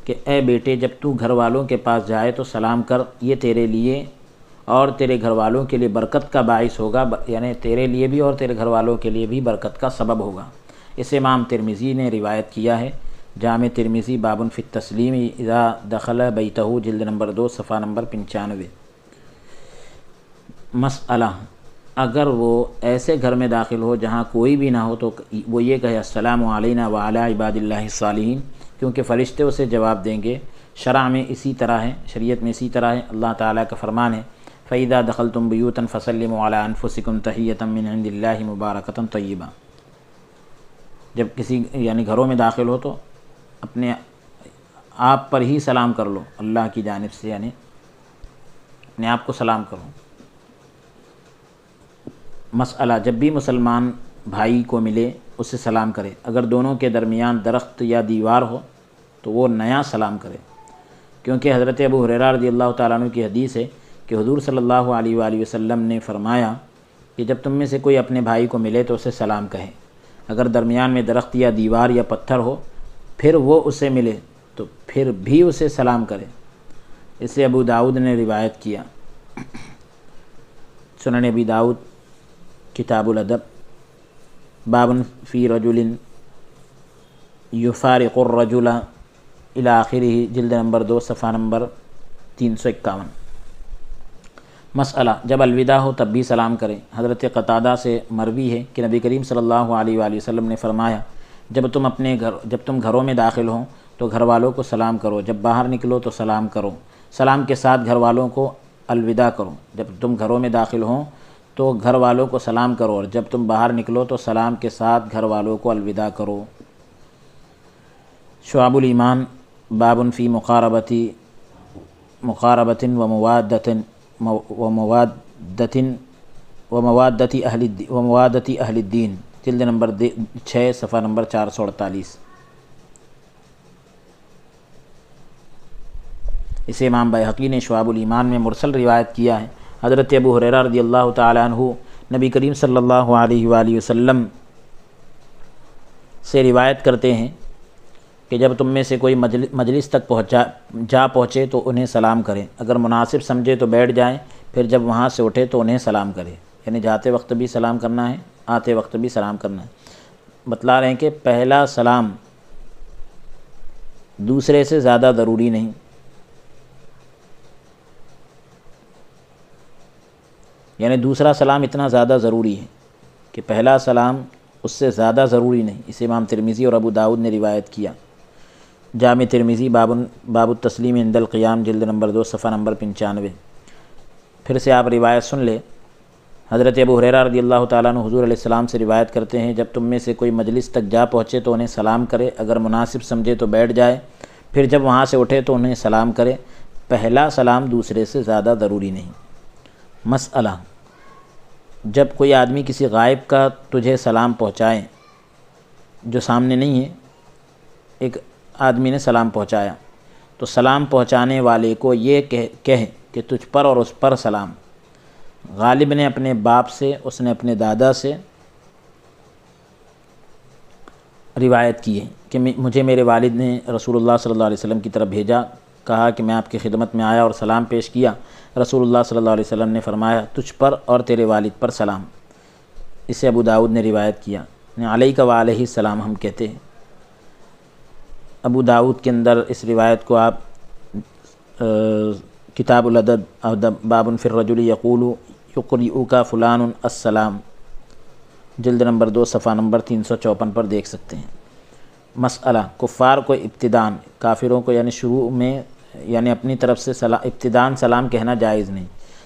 کہ اے بیٹے جب تو گھر والوں کے پاس جائے تو سلام کر، یہ تیرے لیے اور تیرے گھر والوں کے لیے برکت کا باعث ہوگا، یعنی تیرے لیے بھی اور تیرے گھر والوں کے لیے بھی برکت کا سبب ہوگا۔ اسے امام ترمذی نے روایت کیا ہے، جامع ترمذی باب فی التسلیم اذا دخل بیتہ جلد نمبر 2 صفحہ نمبر 95۔ مسئلہ اگر وہ ایسے گھر میں داخل ہو جہاں کوئی بھی نہ ہو تو وہ یہ کہے السلام علینا وعلی عباد اللہ الصالحین، کیونکہ فرشتے اسے جواب دیں گے۔ شرع میں اسی طرح ہے، شریعت میں اسی طرح ہے۔ اللہ تعالیٰ کا فرمان ہے فَإِذَا دَخَلْتُمْ بُيُوتًا فَسَلِّمُوا عَلَىٰ أَنفُسِكُمْ تَحِيَّةً مِّنْ عِندِ اللَّهِ مُبَارَكَةً طَيِّبَةً۔ جب کسی گھروں میں داخل ہو تو اپنے آپ پر ہی سلام کر لو، اللہ کی جانب سے، یعنی اپنے آپ کو سلام کرو۔ مسئلہ جب بھی مسلمان بھائی کو ملے اس سے سلام کرے، اگر دونوں کے درمیان درخت یا دیوار ہو تو وہ نیا سلام کرے، کیونکہ حضرت ابو ہریرہ رضی اللہ تعالیٰ عنہ کی حدیث ہے کہ حضور صلی اللہ علیہ وآلہ وسلم نے فرمایا کہ جب تم میں سے کوئی اپنے بھائی کو ملے تو اسے سلام کہے، اگر درمیان میں درخت یا دیوار یا پتھر ہو پھر وہ اسے ملے تو پھر بھی اسے سلام کرے۔ اسے ابو داود نے روایت کیا۔ سنن ابی داود کتاب الادب باب فی رجل یفارق الرجل الی آخرہ جلد نمبر 2 صفحہ نمبر 351۔ مسئلہ جب الوداع ہو تب بھی سلام کریں۔ حضرت قتادہ سے مروی ہے کہ نبی کریم صلی اللہ علیہ وآلہ وسلم نے فرمایا جب تم گھروں میں داخل ہوں تو گھر والوں کو سلام کرو، جب باہر نکلو تو سلام کرو، سلام کے ساتھ گھر والوں کو الوداع کرو۔ جب تم گھروں میں داخل ہوں تو گھر والوں کو سلام کرو اور جب تم باہر نکلو تو سلام کے ساتھ گھر والوں کو الوداع کرو۔ شعب الایمان باب فی مقاربت و موادۃ وموادتی اہل الدین، جلد نمبر 6 صفحہ نمبر 448۔ اسے امام بیہقی نے شعب الایمان میں مرسل روایت کیا ہے۔ حضرت ابو ہریرہ رضی اللہ تعالیٰ عنہ نبی کریم صلی اللہ علیہ وآلہ وسلم سے روایت کرتے ہیں کہ جب تم میں سے کوئی مجلس تک پہنچے تو انہیں سلام کریں، اگر مناسب سمجھے تو بیٹھ جائیں، پھر جب وہاں سے اٹھے تو انہیں سلام کریں۔ یعنی جاتے وقت بھی سلام کرنا ہے، آتے وقت بھی سلام کرنا ہے۔ بتلا رہے ہیں کہ پہلا سلام دوسرے سے زیادہ ضروری نہیں، یعنی دوسرا سلام اتنا زیادہ ضروری ہے کہ پہلا سلام اس سے زیادہ ضروری نہیں۔ اسے امام ترمذی اور ابو داؤد نے روایت کیا۔ جامع ترمذی باب التسلیم عند القیام، جلد نمبر 2 صفحہ نمبر 95۔ پھر سے آپ روایت سن لیں۔ حضرت ابو ہریرہ رضی اللہ تعالیٰ عنہ حضور علیہ السلام سے روایت کرتے ہیں، جب تم میں سے کوئی مجلس تک جا پہنچے تو انہیں سلام کرے، اگر مناسب سمجھے تو بیٹھ جائے، پھر جب وہاں سے اٹھے تو انہیں سلام کرے، پہلا سلام دوسرے سے زیادہ ضروری نہیں۔ مسئلہ: جب کوئی آدمی کسی غائب کا تجھے سلام پہنچائے جو سامنے نہیں ہے، ایک آدمی نے سلام پہنچایا، تو سلام پہنچانے والے کو یہ کہے کہ تجھ پر اور اس پر سلام۔ غالب نے اپنے باپ سے، اس نے اپنے دادا سے روایت کی ہے کہ مجھے میرے والد نے رسول اللہ صلی اللہ علیہ وسلم کی طرف بھیجا، کہا کہ میں آپ کی خدمت میں آیا اور سلام پیش کیا۔ رسول اللہ صلی اللہ علیہ وسلم نے فرمایا تجھ پر اور تیرے والد پر سلام۔ اسے ابو داؤد نے روایت کیا۔ علیک و علیہ السلام ہم کہتے ہیں۔ ابو داؤد کے اندر اس روایت کو آپ کتاب الادب باب فی الرجل یقول یقرئک فلان السلام، جلد نمبر 2 صفحہ نمبر 354 پر دیکھ سکتے ہیں۔ مسئلہ: کفار کو ابتداً، کافروں کو یعنی شروع میں یعنی اپنی طرف سے ابتداً سلام کہنا جائز نہیں،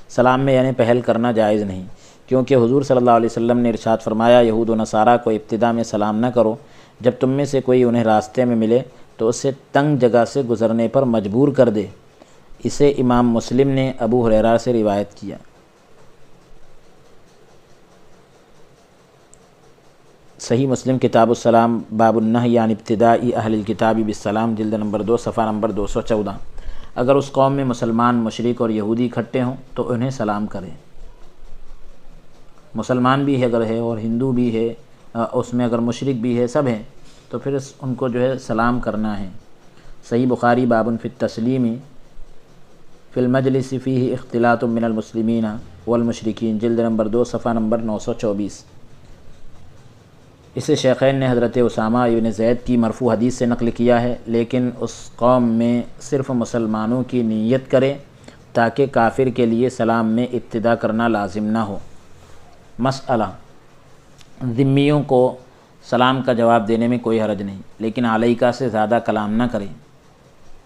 سلام میں یعنی پہل کرنا جائز نہیں، کیونکہ حضور صلی اللہ علیہ وسلم نے ارشاد فرمایا یہود و نصارہ کو ابتدا میں سلام نہ کرو، جب تم میں سے کوئی انہیں راستے میں ملے تو اسے تنگ جگہ سے گزرنے پر مجبور کر دے۔ اسے امام مسلم نے ابو ہریرہ سے روایت کیا۔ صحیح مسلم کتاب السلام باب النہی عن ابتداء اہل الکتاب بالسلام، جلد نمبر 2 صفحہ نمبر 214۔ اگر اس قوم میں مسلمان، مشرک اور یہودی اکٹھے ہوں تو انہیں سلام کریں۔ مسلمان بھی ہے اگر ہے اور ہندو بھی ہے، اس میں اگر مشرک بھی ہے، سب ہیں، تو پھر ان کو جو ہے سلام کرنا ہے۔ صحیح بخاری باب فی التسلیم فی المجلس فیہ اختلاط من المسلمین والمشرکین، جلد نمبر 2 صفحہ نمبر 924۔ اسے شیخین نے حضرت اسامہ ابن زید کی مرفوع حدیث سے نقل کیا ہے، لیکن اس قوم میں صرف مسلمانوں کی نیت کرے تاکہ کافر کے لیے سلام میں ابتدا کرنا لازم نہ ہو۔ مسئلہ: ذمیوں کو سلام کا جواب دینے میں کوئی حرج نہیں، لیکن علیکہ سے زیادہ کلام نہ کریں،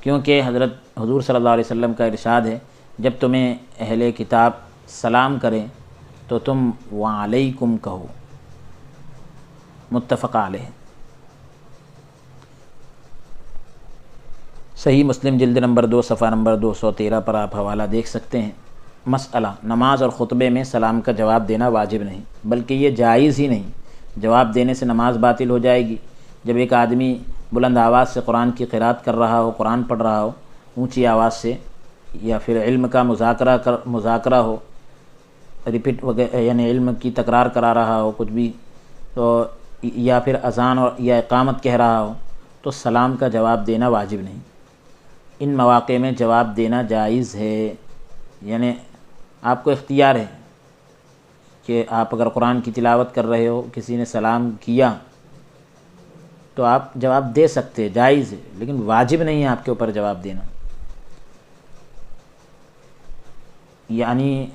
کیونکہ حضرت حضور صلی اللہ علیہ وسلم کا ارشاد ہے جب تمہیں اہل کتاب سلام کریں تو تم وعلیکم کہو، متفق علیہ۔ صحیح مسلم جلد نمبر 2 صفحہ نمبر 213 پر آپ حوالہ دیکھ سکتے ہیں۔ مسئلہ: نماز اور خطبے میں سلام کا جواب دینا واجب نہیں، بلکہ یہ جائز ہی نہیں، جواب دینے سے نماز باطل ہو جائے گی۔ جب ایک آدمی بلند آواز سے قرآن کی قرات کر رہا ہو، قرآن پڑھ رہا ہو اونچی آواز سے، یا پھر علم کا مذاکرہ ہو، ریپیٹ وغیرہ یعنی علم کی تکرار کرا رہا ہو کچھ بھی، تو یا پھر اذان اور یا اقامت کہہ رہا ہو، تو سلام کا جواب دینا واجب نہیں۔ ان مواقع میں جواب دینا جائز ہے، یعنی آپ کو اختیار ہے کہ آپ اگر قرآن کی تلاوت کر رہے ہو، کسی نے سلام کیا تو آپ جواب دے سکتے، جائز ہے، لیکن واجب نہیں ہے آپ کے اوپر جواب دینا۔ یعنی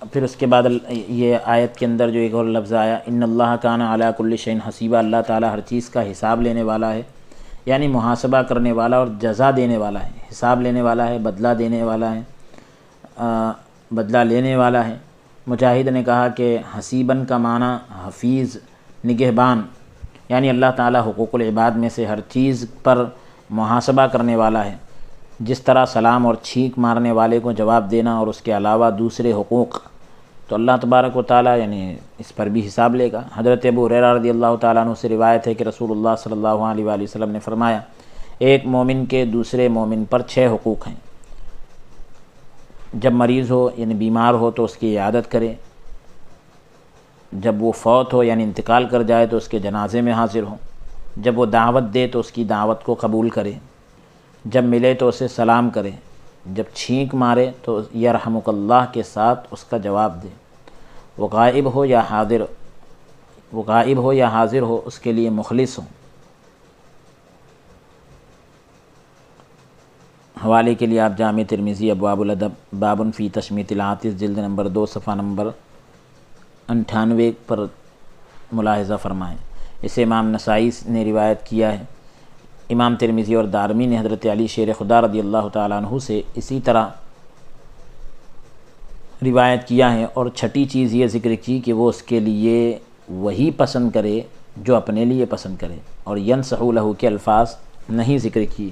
پھر اس کے بعد یہ آیت کے اندر جو ایک اور لفظ آیا، ان اللہ کان علی کل شیء حسیبا، اللہ تعالیٰ ہر چیز کا حساب لینے والا ہے، یعنی محاسبہ کرنے والا اور جزا دینے والا ہے، حساب لینے والا ہے، بدلہ دینے والا ہے، بدلہ لینے والا ہے۔ مجاہد نے کہا کہ حسیباً کا معنی حفیظ، نگہبان، یعنی اللہ تعالیٰ حقوق العباد میں سے ہر چیز پر محاسبہ کرنے والا ہے۔ جس طرح سلام اور چھینک مارنے والے کو جواب دینا اور اس کے علاوہ دوسرے حقوق، تو اللہ تبارک و تعالیٰ یعنی اس پر بھی حساب لے گا۔ حضرت ابو ہریرہ رضی اللہ تعالیٰ عنہ سے روایت ہے کہ رسول اللہ صلی اللہ علیہ وآلہ وسلم نے فرمایا، ایک مومن کے دوسرے مومن پر 6 حقوق ہیں۔ جب مریض ہو یعنی بیمار ہو تو اس کی عیادت کرے، جب وہ فوت ہو یعنی انتقال کر جائے تو اس کے جنازے میں حاضر ہو، جب وہ دعوت دے تو اس کی دعوت کو قبول کرے، جب ملے تو اسے سلام کرے، جب چھینک مارے تو یرحمک اللہ کے ساتھ اس کا جواب دے، وہ غائب ہو یا حاضر ہو اس کے لیے مخلص ہو۔ حوالے کے لیے آپ جامع ترمذی ابواب الادب باب فی تشمیت العاطس جلد نمبر 2 صفحہ نمبر 98 پر ملاحظہ فرمائیں۔ اسے امام نسائی نے روایت کیا ہے۔ امام ترمذی اور دارمی نے حضرت علی شیر خدا رضی اللہ تعالیٰ عنہ سے اسی طرح روایت کیا ہے، اور چھٹی چیز یہ ذکر کی کہ وہ اس کے لیے وہی پسند کرے جو اپنے لیے پسند کرے، اور ینصح لہ کے الفاظ نہیں ذکر کیے،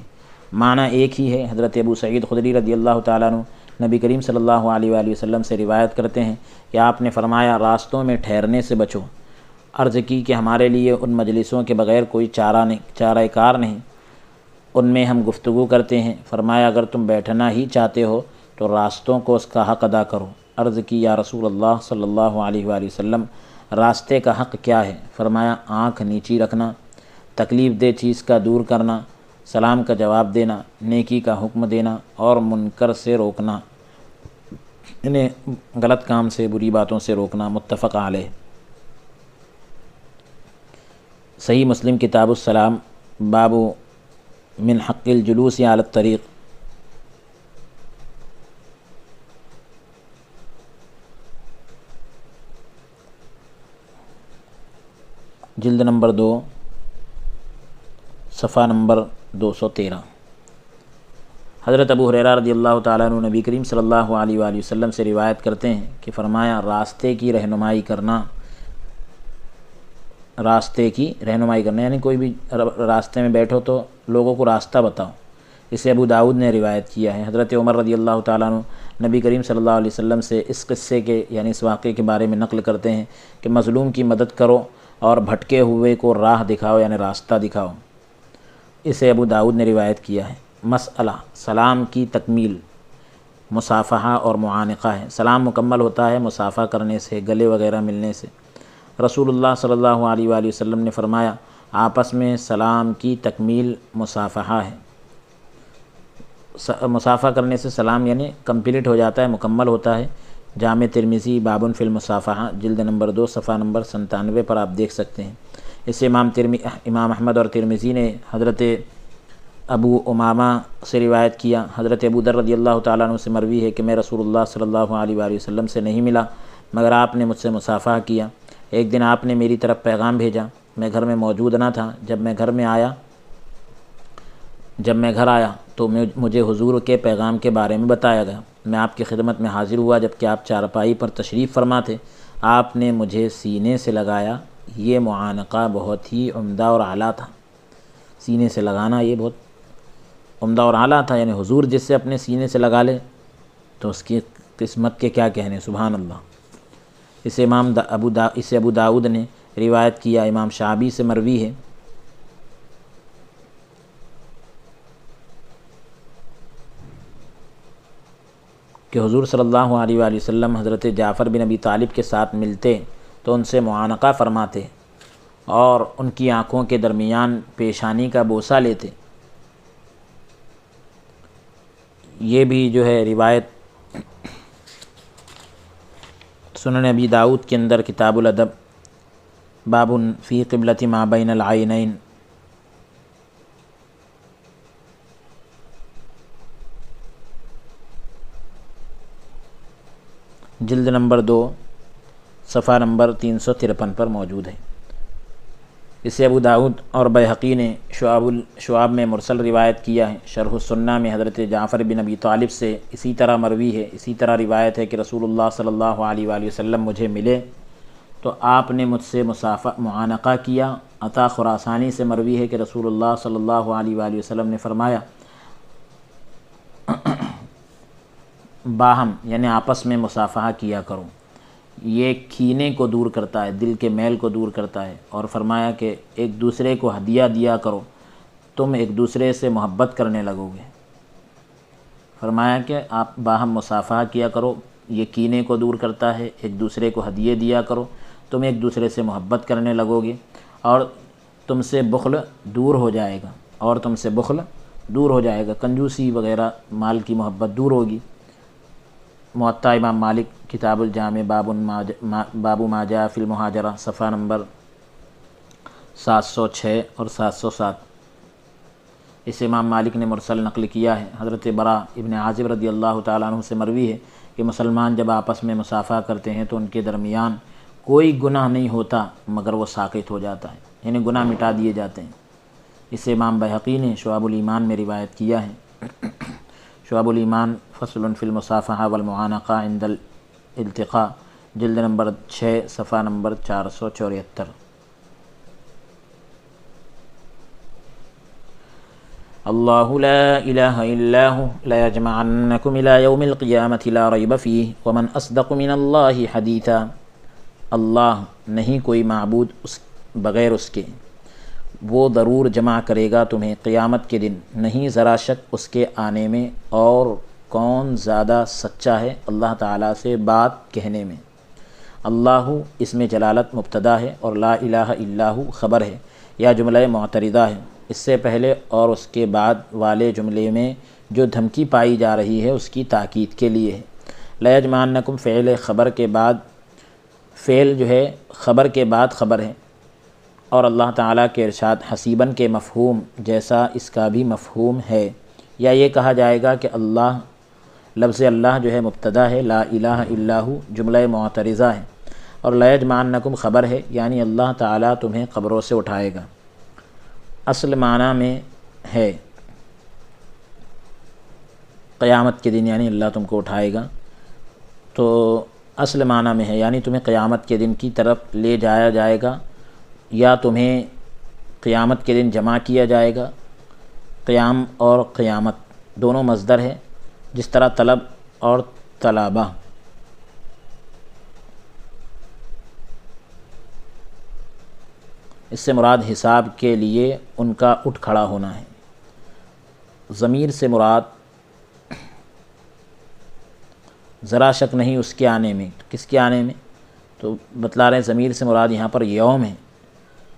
معنی ایک ہی ہے۔ حضرت ابو سعید خدری رضی اللہ تعالیٰ عنہ نبی کریم صلی اللہ علیہ وآلہ وسلم سے روایت کرتے ہیں کہ آپ نے فرمایا، راستوں میں ٹھہرنے سے بچو۔ عرض کی کہ ہمارے لیے ان مجلسوں کے بغیر کوئی چارہ کار نہیں، ان میں ہم گفتگو کرتے ہیں۔ فرمایا، اگر تم بیٹھنا ہی چاہتے ہو تو راستوں کو اس کا حق ادا کرو۔ عرض کی، یا رسول اللہ صلی اللہ علیہ وآلہ وسلم، راستے کا حق کیا ہے؟ فرمایا، آنکھ نیچی رکھنا، تکلیف دہ چیز کا دور کرنا، سلام کا جواب دینا، نیکی کا حکم دینا اور منکر سے روکنا، انہیں غلط کام سے بری باتوں سے روکنا۔ متفق علیہ۔ صحیح مسلم کتاب السلام باب من حق الجلوس علی الطریق۔ جلد نمبر 2 صفحہ نمبر 213۔ حضرت ابو ہریرہ رضی اللہ تعالیٰ عنہ نبی کریم صلی اللہ علیہ وآلہ وسلم سے روایت کرتے ہیں کہ فرمایا، راستے کی رہنمائی کرنا یعنی کوئی بھی راستے میں بیٹھو تو لوگوں کو راستہ بتاؤ۔ اسے ابو داؤد نے روایت کیا ہے۔ حضرت عمر رضی اللہ تعالیٰ عنہ نبی کریم صلی اللہ علیہ وسلم سے اس قصے کے یعنی اس واقعے کے بارے میں نقل کرتے ہیں کہ مظلوم کی مدد کرو اور بھٹکے ہوئے کو راہ دکھاؤ یعنی راستہ دکھاؤ۔ اسے ابو داؤد نے روایت کیا ہے۔ مسئلہ، سلام کی تکمیل مصافحہ اور معانقہ ہے۔ سلام مکمل ہوتا ہے مصافحہ کرنے سے، گلے وغیرہ ملنے سے۔ رسول اللہ صلی اللہ علیہ وآلہ وسلم نے فرمایا، آپس میں سلام کی تکمیل مصافحہ ہے۔ مصافحہ کرنے سے سلام یعنی کمپلیٹ ہو جاتا ہے، مکمل ہوتا ہے۔ جامع ترمذی باب فی المصافحہ جلد نمبر 2 صفحہ نمبر 97 پر آپ دیکھ سکتے ہیں۔ اسے امام احمد اور ترمذی نے حضرت ابو امامہ سے روایت کیا۔ حضرت ابو ذر رضی اللہ تعالیٰ عنہ سے مروی ہے کہ میں رسول اللہ صلی اللہ علیہ وآلہ وسلم سے نہیں ملا مگر آپ نے مجھ سے مصافحہ کیا۔ ایک دن آپ نے میری طرف پیغام بھیجا، میں گھر میں موجود نہ تھا۔ جب میں گھر آیا تو مجھے حضور کے پیغام کے بارے میں بتایا گیا۔ میں آپ کی خدمت میں حاضر ہوا جبکہ آپ چارپائی پر تشریف فرما تھے۔ آپ نے مجھے سینے سے لگایا۔ یہ معانقہ بہت ہی عمدہ اور اعلیٰ تھا۔ سینے سے لگانا یہ بہت عمدہ اور اعلیٰ تھا، یعنی حضور جس سے اپنے سینے سے لگا لے تو اس کی قسمت کے کیا کہنے، سبحان اللہ۔ اسے ابو داؤد نے روایت کیا۔ امام شعبی سے مروی ہے کہ حضور صلی اللہ علیہ وآلہ وسلم حضرت جعفر بن ابی طالب کے ساتھ ملتے تو ان سے معانقہ فرماتے اور ان کی آنکھوں کے درمیان پیشانی کا بوسہ لیتے۔ یہ بھی جو ہے روایت سنن ابی داؤد کے اندر کتاب الادب باب فی قبلۃ ما بین العینین جلد نمبر 2 صفحہ نمبر 353 پر موجود ہے۔ اسے ابو داؤد اور بیہقی نے شعاب میں مرسل روایت کیا ہے۔ شرح السنہ میں حضرت جعفر بن ابی طالب سے اسی طرح مروی ہے۔ اسی طرح روایت ہے کہ رسول اللہ صلی اللہ علیہ وآلہ وسلم مجھے ملے تو آپ نے مجھ سے معانقہ کیا۔ عطا خراسانی سے مروی ہے کہ رسول اللہ صلی اللہ علیہ وآلہ وسلم نے فرمایا، باہم یعنی آپس میں مصافحہ کیا کرو، یہ کینے کو دور کرتا ہے، دل کے میل کو دور کرتا ہے۔ اور فرمایا کہ ایک دوسرے کو ہدیہ دیا کرو، تم ایک دوسرے سے محبت کرنے لگو گے۔ فرمایا کہ آپ باہم مصافحہ کیا کرو، یہ کینے کو دور کرتا ہے، ایک دوسرے کو ہدیے دیا کرو، تم ایک دوسرے سے محبت کرنے لگو گے، اور تم سے بخل دور ہو جائے گا، دور ہو جائے گا، کنجوسی وغیرہ مال کی محبت دور ہوگی۔ موطا امام مالک کتاب الجامع باب ما جاء فی المہاجرہ صفحہ نمبر 706 اور 707۔ اس امام مالک نے مرسل نقل کیا ہے، حضرت برا ابن عازب رضی اللہ تعالیٰ عنہ سے مروی ہے کہ مسلمان جب آپس میں مصافحہ کرتے ہیں تو ان کے درمیان کوئی گناہ نہیں ہوتا مگر وہ ساقط ہو جاتا ہے، یعنی گناہ مٹا دیے جاتے ہیں۔ اسے امام بہقی نے شعب الایمان میں روایت کیا ہے۔ شعب الایمان فصل فی المصافحہ والمعانقہ عند الالتقاء، جلد نمبر 6 صفحہ نمبر 474۔ اللہ لا الہ الا ھو لیجمعنکم الی یوم القیامۃ لا ریب فیہ ومن اصدق من اللہ حدیثا۔ اللہ نہیں کوئی معبود بغیر اس کے، وہ ضرور جمع کرے گا تمہیں قیامت کے دن، نہیں ذرا شک اس کے آنے میں، اور کون زیادہ سچا ہے اللہ تعالیٰ سے بات کہنے میں۔ اللہ اس میں جلالت مبتدا ہے اور لا الہ الا ھو خبر ہے یا جملہ معترضہ ہے۔ اس سے پہلے اور اس کے بعد والے جملے میں جو دھمکی پائی جا رہی ہے اس کی تاکید کے لیے ہے۔ لیجمعنکم فعل خبر کے بعد، فعل جو ہے خبر کے بعد خبر ہے، اور اللہ تعالیٰ کے ارشاد حسیباً کے مفہوم جیسا اس کا بھی مفہوم ہے، یا یہ کہا جائے گا کہ اللہ، لفظ اللہ جو ہے مبتدا ہے، لا الہ الا ھو جملہ معترضہ ہے، اور لیجمعنکم خبر ہے، یعنی اللہ تعالیٰ تمہیں قبروں سے اٹھائے گا۔ اصل معنی میں ہے قیامت کے دن، یعنی اللہ تم کو اٹھائے گا، تو اصل معنی میں ہے یعنی تمہیں قیامت کے دن کی طرف لے جایا جائے گا، یا تمہیں قیامت کے دن جمع کیا جائے گا۔ قیام اور قیامت دونوں مصدر ہے، جس طرح طلب اور طلبہ۔ اس سے مراد حساب کے لیے ان کا اٹھ کھڑا ہونا ہے۔ ضمیر سے مراد ذرا شک نہیں اس کے آنے میں، کس کے آنے میں؟ تو بتلا رہے ہیں ضمیر سے مراد یہاں پر یوم ہے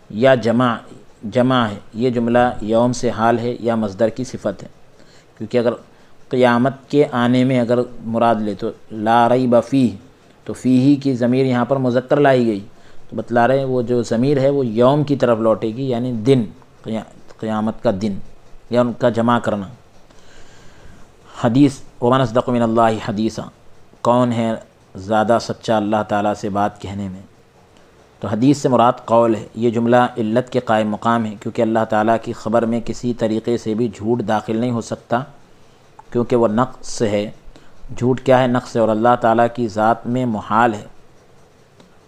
یا جمع ہے۔ یہ جملہ یوم سے حال ہے یا مصدر کی صفت ہے، کیونکہ اگر قیامت کے آنے میں اگر مراد لے تو لا ریب فیہ، تو فیہ کی ضمیر یہاں پر مذکر لائی گئی، تو بتلا رہے ہیں وہ جو ضمیر ہے وہ یوم کی طرف لوٹے گی، یعنی دن، قیامت کا دن یا ان کا جمع کرنا۔ حدیث ومن اصدق من اللہ حدیثا، کون ہے زیادہ سچا اللہ تعالیٰ سے بات کہنے میں؟ تو حدیث سے مراد قول ہے۔ یہ جملہ علت کے قائم مقام ہے، کیونکہ اللہ تعالیٰ کی خبر میں کسی طریقے سے بھی جھوٹ داخل نہیں ہو سکتا، کیونکہ وہ نقص ہے۔ جھوٹ کیا ہے؟ نقص ہے، اور اللہ تعالیٰ کی ذات میں محال ہے۔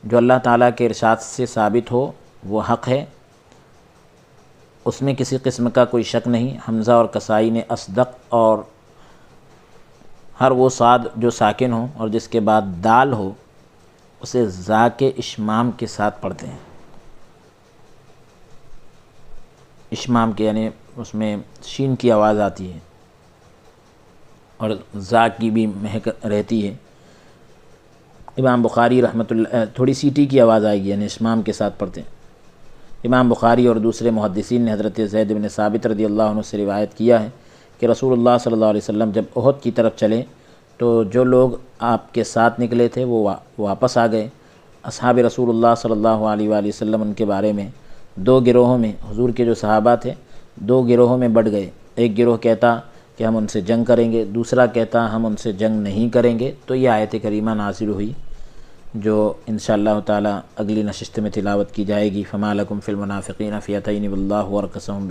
جو اللہ تعالیٰ کے ارشاد سے ثابت ہو وہ حق ہے، اس میں کسی قسم کا کوئی شک نہیں۔ حمزہ اور کسائی نے اصدق اور ہر وہ صاد جو ساکن ہو اور جس کے بعد دال ہو اسے زا کے اشمام کے ساتھ پڑھتے ہیں۔ اشمام کے یعنی اس میں شین کی آواز آتی ہے اور زا کی بھی مہک رہتی ہے۔ امام بخاری رحمۃ اللہ، تھوڑی سیٹی کی آواز آئے گی، یعنی اشمام کے ساتھ پڑھتے ہیں۔ امام بخاری اور دوسرے محدثین نے حضرت زید بن ثابت رضی اللہ عنہ سے روایت کیا ہے کہ رسول اللہ صلی اللہ علیہ وسلم جب احد کی طرف چلے تو جو لوگ آپ کے ساتھ نکلے تھے وہ واپس آ گئے۔ اصحاب رسول اللہ صلی اللہ علیہ وآلہ وسلم ان کے بارے میں دو گروہوں میں، حضور کے جو صحابہ تھے دو گروہوں میں بٹ گئے۔ ایک گروہ کہتا کہ ہم ان سے جنگ کریں گے، دوسرا کہتا ہم ان سے جنگ نہیں کریں گے۔ تو یہ آیت کریمہ نازل ہوئی جو انشاءاللہ تعالی اگلی نشست میں تلاوت کی جائے گی۔ فما لکم فی المنافقین فئتین واللہ ارکسہم